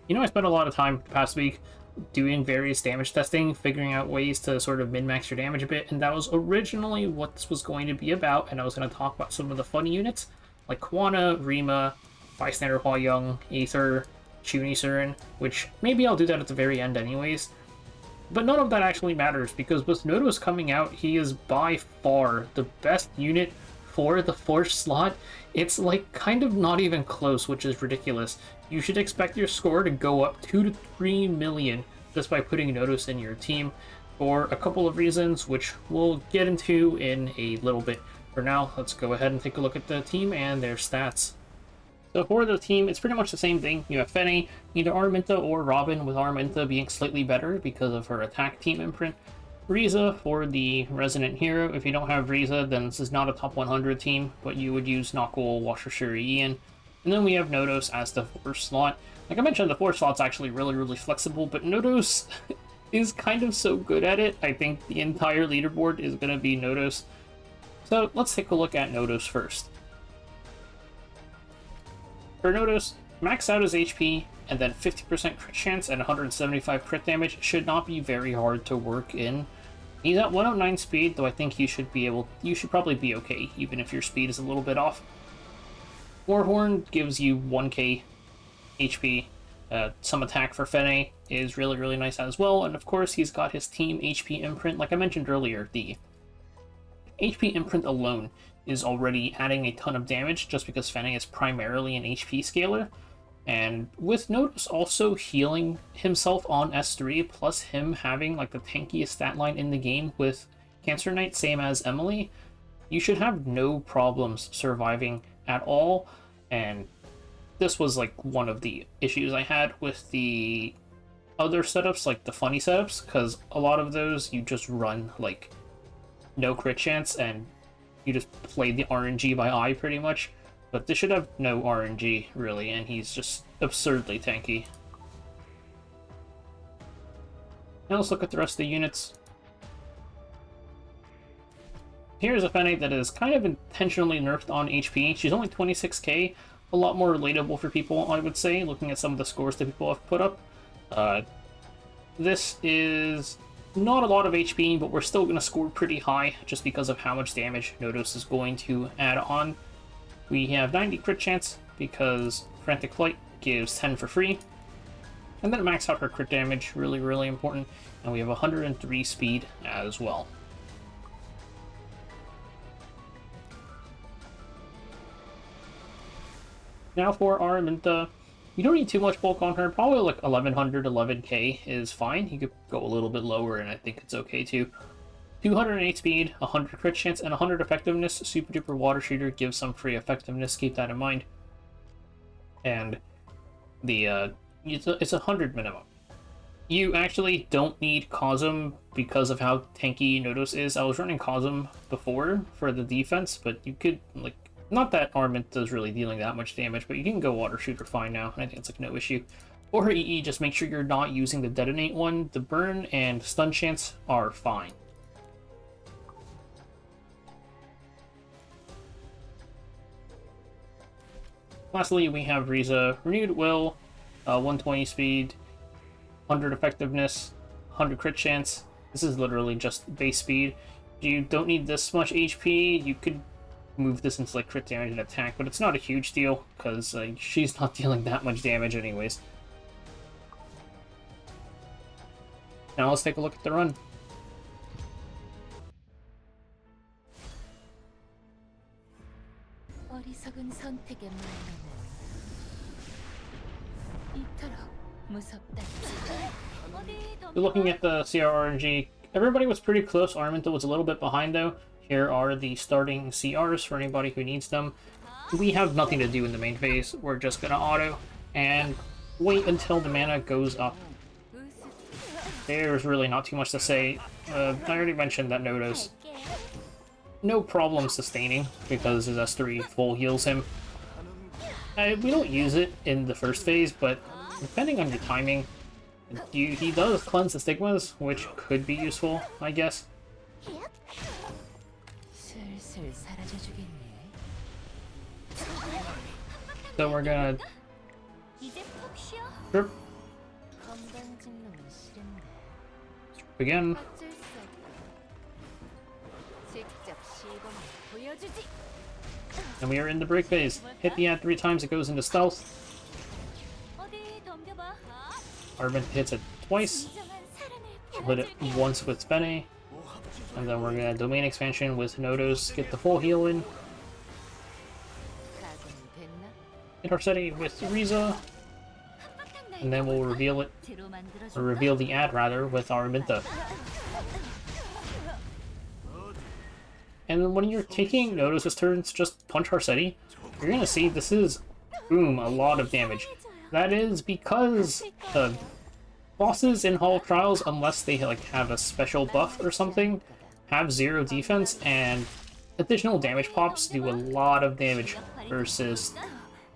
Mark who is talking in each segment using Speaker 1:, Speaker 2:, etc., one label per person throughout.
Speaker 1: You know, I spent a lot of time the past week doing various damage testing, figuring out ways to sort of min-max your damage a bit, and that was originally what this was going to be about, and I was going to talk about some of the fun units, like Kwana, Rima, Bystander Hua Young, Aether, Chunisurin, which maybe I'll do that at the very end anyways. But none of that actually matters, because with Notos coming out, he is by far the best unit for the fourth slot. It's like kind of not even close, which is ridiculous. You should expect your score to go up 2 to 3 million just by putting Notos in your team for a couple of reasons, which we'll get into in a little bit. For now, let's go ahead and take a look at the team and their stats. So for the team, it's pretty much the same thing. You have Fenne, either Aramintha or Robin, with Aramintha being slightly better because of her attack team imprint. Ruiza for the Resident Hero. If you don't have Ruiza, then this is not a top 100 team, but you would use Knuckle, Washer Shuri, Ian. And then we have Notos as the fourth slot. Like I mentioned, the fourth slot's actually really flexible, but Notos is kind of so good at it. I think the entire leaderboard is going to be Notos. So let's take a look at Notos first. For Notos, max out his HP, and then 50% crit chance and 175 crit damage should not be very hard to work in. He's at 109 speed, though I think you should probably be okay, even if your speed is a little bit off. Warhorn gives you 1k HP. Some attack for Fenne is really nice as well, and of course he's got his team HP imprint. Like I mentioned earlier, the HP imprint alone is already adding a ton of damage just because Fenne is primarily an HP scaler. And with Notos also healing himself on S3, plus him having like the tankiest stat line in the game with Cancer Knight, same as Emily, you should have no problems surviving at all. And this was like one of the issues I had with the other setups, like the funny setups, because a lot of those you just run like no crit chance and you just play the RNG by eye pretty much. But this should have no RNG, really, and he's just absurdly tanky. Now let's look at the rest of the units. Here's a Fenne that is kind of intentionally nerfed on HP. She's only 26k, a lot more relatable for people, I would say, looking at some of the scores that people have put up. This is not a lot of HP, but we're still going to score pretty high, just because of how much damage Notos is going to add on. We have 90 crit chance because Frantic Flight gives 10 for free. And then max out her crit damage, really important. And we have 103 speed as well. Now for Aramintha, you don't need too much bulk on her, probably like 1100, 11k is fine. You could go a little bit lower and I think it's okay too. 208 speed, 100 crit chance, and 100 effectiveness. Super Duper Water Shooter gives some free effectiveness, keep that in mind. And the it's 100 minimum. You actually don't need Cosm because of how tanky Notos is. I was running Cosm before for the defense, but you could, like, not that Aramintha is really dealing that much damage, but you can go Water Shooter fine now, and I think it's like no issue. For her EE, just make sure you're not using the Detonate one. The burn and stun chance are fine. Lastly, we have Ruiza, Renewed Will, 120 speed, 100 effectiveness, 100 crit chance. This is literally just base speed. You don't need this much HP. You could move this into like crit damage and attack, but it's not a huge deal because she's not dealing that much damage anyways. Now let's take a look at the run. So looking at the CRRNG, everybody was pretty close. Aramintha was a little bit behind though. Here are the starting CRs for anybody who needs them. We have nothing to do in the main phase. We're just gonna auto and wait until the mana goes up. There's really not too much to say. I already mentioned that Notos, no problem sustaining because his S3 full heals him. We don't use it in the first phase, but depending on your timing, he does cleanse the stigmas, which could be useful, I guess. So we're gonna again. And we are in the break phase. Hit the ad 3 times, it goes into stealth. Aramintha hits it twice. Hit it once with Fenne. And then we're gonna domain expansion with Notos, get the full heal in. Hit Harsetti with Ruiza. And then we'll reveal it, or reveal the ad rather, with Aramintha. And then when you're taking Notos' turns, just punch Harsetti. You're gonna see this is, boom, a lot of damage. That is because the bosses in Hall of Trials, unless they like have a special buff or something, have 0 defense, and additional damage pops do a lot of damage versus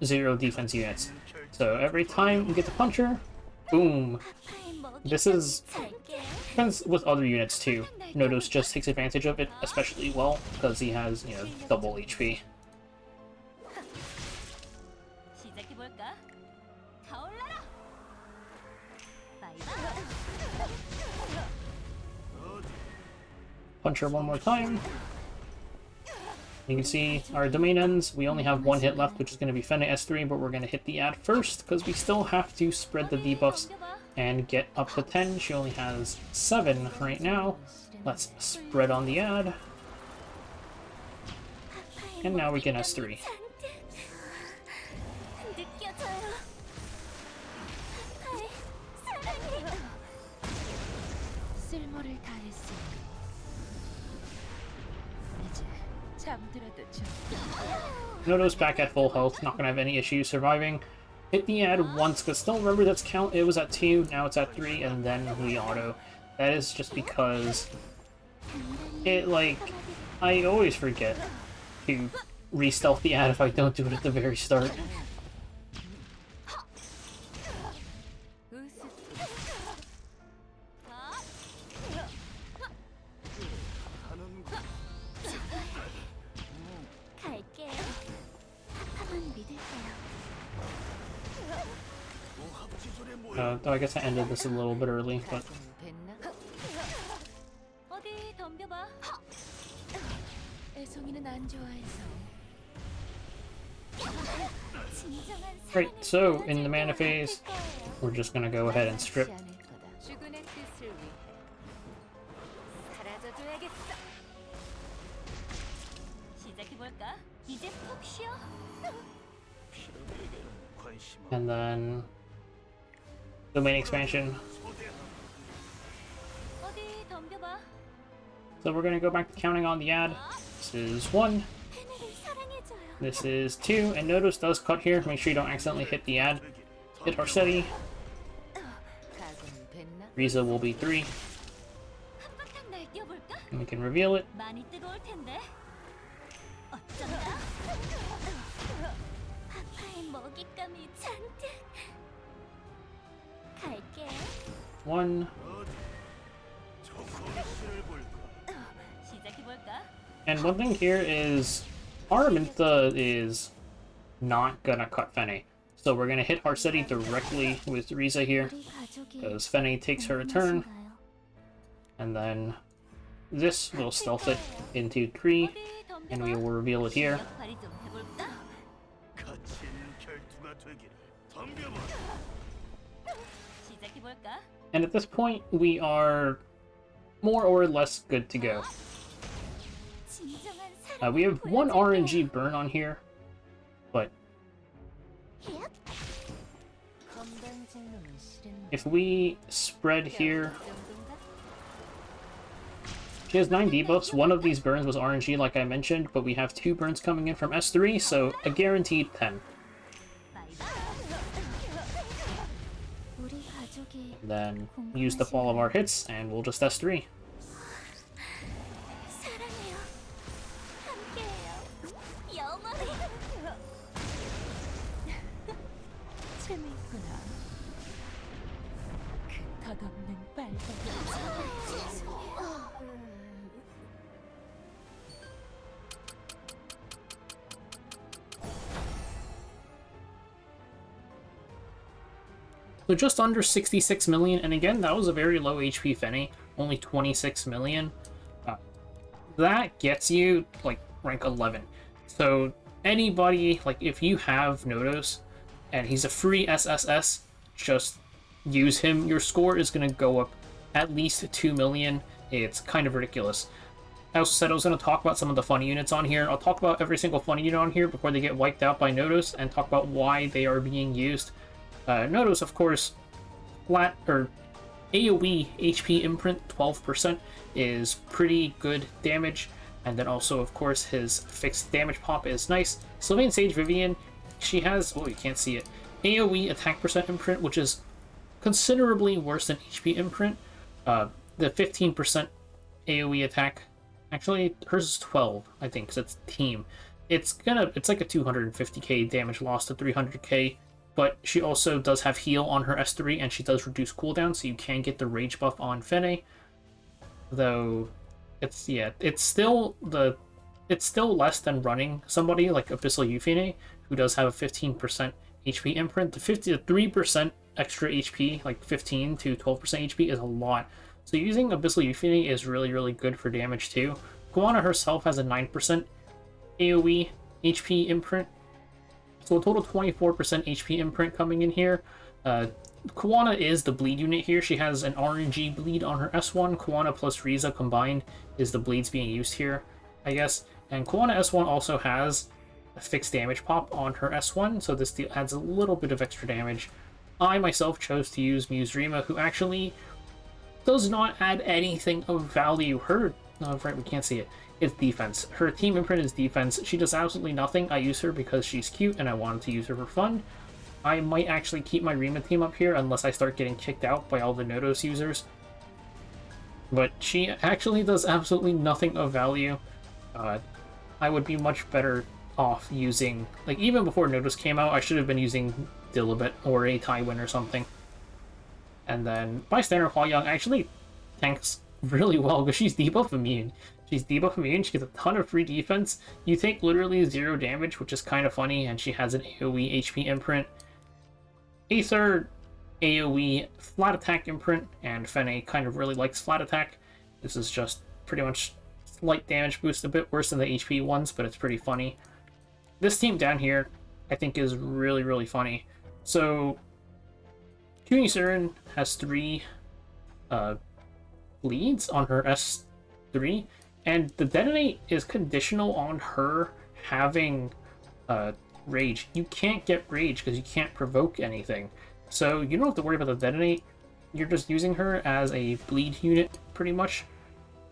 Speaker 1: 0 defense units. So every time you get the puncher, boom. This is depends with other units too. Notos just takes advantage of it especially well because he has, you know, double HP. Puncher one more time. You can see our domain ends. We only have 1 hit left, which is going to be Fenne S3, but we're going to hit the ad first because we still have to spread the debuffs and get up to 10. She only has 7 right now. Let's spread on the ad. And now we can S3. Notos back at full health, not gonna have any issues surviving. Hit the ad once, because still remember that's count, it was at 2, now it's at 3, and then we auto. That is just because it, like, I always forget to re-stealth the ad if I don't do it at the very start. Though I guess I ended this a little bit early, but... Right, so in the mana phase, we're just gonna go ahead and strip. And then domain expansion. So we're gonna go back to counting on the ad. This is 1. This is 2, and Notos does cut here. Make sure you don't accidentally hit the ad. Hit Harsetti. Ruiza will be 3. And we can reveal it. One. And one thing here is Aramintha is not gonna cut Fenne. So we're gonna hit Harsetti directly with Ruiza here, because Fenne takes her turn. And then this will stealth it into 3, and we will reveal it here. And at this point, we are more or less good to go. We have 1 RNG burn on here, but if we spread here, she has 9 debuffs. 1 of these burns was RNG, like I mentioned, but we have 2 burns coming in from S3, so a guaranteed 10. Then use the fall of our hits, and we'll just S3. So just under 66 million, and again, that was a very low HP Fenne. only 26 million. That gets you like rank 11. So anybody, like if you have Notos and he's a free SSS, just use him. Your score is going to go up at least 2 million. It's kind of ridiculous. I also said I was going to talk about some of the funny units on here. I'll talk about every single funny unit on here before they get wiped out by Notos and talk about why they are being used. Notos, of course, flat or AoE HP imprint 12% is pretty good damage, and then also, of course, his fixed damage pop is nice. Sylvain Sage Vivian, she has, oh, you can't see it, AoE attack percent imprint, which is considerably worse than HP imprint. The 15% AoE attack, actually, hers is 12, I think, because it's team. It's like a 250k damage loss to 300k, but she also does have heal on her S3, and she does reduce cooldown, so you can get the rage buff on Fenne. Though, it's still less than running somebody like Abyssal Euphine, who does have a 15% HP imprint. The 3% extra HP, like 15 to 12% HP, is a lot. So using Abyssal Euphine is really, really good for damage too. Guana herself has a 9% AoE HP imprint, so a total 24% HP imprint coming in here. Kuwana is the bleed unit here. She has an RNG bleed on her S1. Kuwana plus Ruiza combined is the bleeds being used here, I guess. And Kuwana S1 also has a fixed damage pop on her S1, so this adds a little bit of extra damage. I myself chose to use Muse Rima, who actually does not add anything of value. Her, oh, right, we can't see it. It's defense. Her team imprint is defense. She does absolutely nothing. I use her because she's cute and I wanted to use her for fun. I might actually keep my Rima team up here unless I start getting kicked out by all the Notos users. But she actually does absolutely nothing of value. I would be much better off using, like, even before Notos came out, I should have been using Dilibet or a Tywin or something. And then Bystander Hua Young actually tanks really well because she's debuff immune. She's debuff immune, she gets a ton of free defense. You take literally 0 damage, which is kind of funny, and she has an AoE HP imprint. Aether, AoE flat attack imprint, and Fenne kind of really likes flat attack. This is just pretty much slight damage boost, a bit worse than the HP ones, but it's pretty funny. This team down here, I think, is really, really funny. So, Kuni Surin has 3 bleeds on her S3, and the detonate is conditional on her having rage. You can't get rage because you can't provoke anything. So you don't have to worry about the detonate. You're just using her as a bleed unit pretty much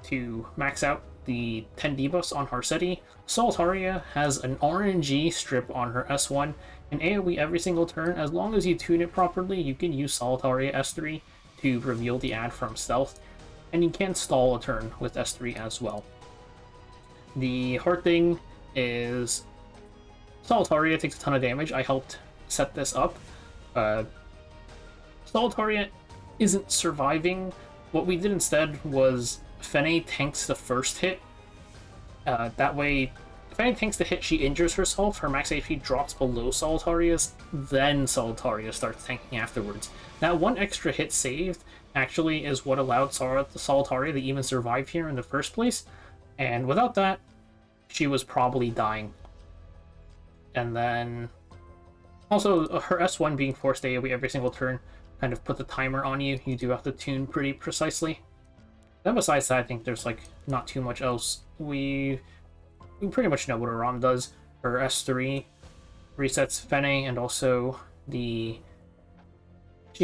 Speaker 1: to max out the 10 debuffs on Harsetti. Solitaria has an RNG strip on her S1 and AoE every single turn. As long as you tune it properly, you can use Solitaria S3 to reveal the ad from stealth, and you can stall a turn with S3 as well. The hard thing is Solitaria takes a ton of damage. I helped set this up. Solitaria isn't surviving. What we did instead was Fenne tanks the first hit. That way, if Fenne tanks the hit, she injures herself, her max HP drops below Solitaria's, then Solitaria starts tanking afterwards. That one extra hit saved actually is what allowed Solitaria to even survive here in the first place, and without that, she was probably dying. And then, also, her S1 being forced AoE every single turn kind of put the timer on you. You do have to tune pretty precisely. Then besides that, I think there's, like, not too much else. We pretty much know what Aram does. Her S3 resets Fenne, and also she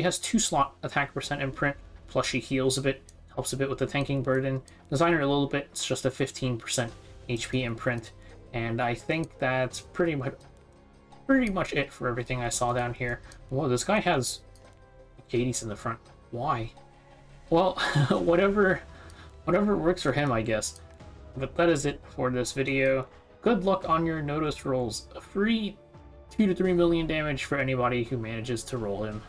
Speaker 1: has 2 slot attack percent imprint, plus she heals a bit, helps a bit with the tanking burden. Designer a little bit, it's just a 15% HP imprint. And I think that's pretty much it for everything I saw down here. Whoa, this guy has Hades in the front. Why? Well, whatever works for him, I guess. But that is it for this video. Good luck on your Notos rolls. A free 2 to 3 million damage for anybody who manages to roll him.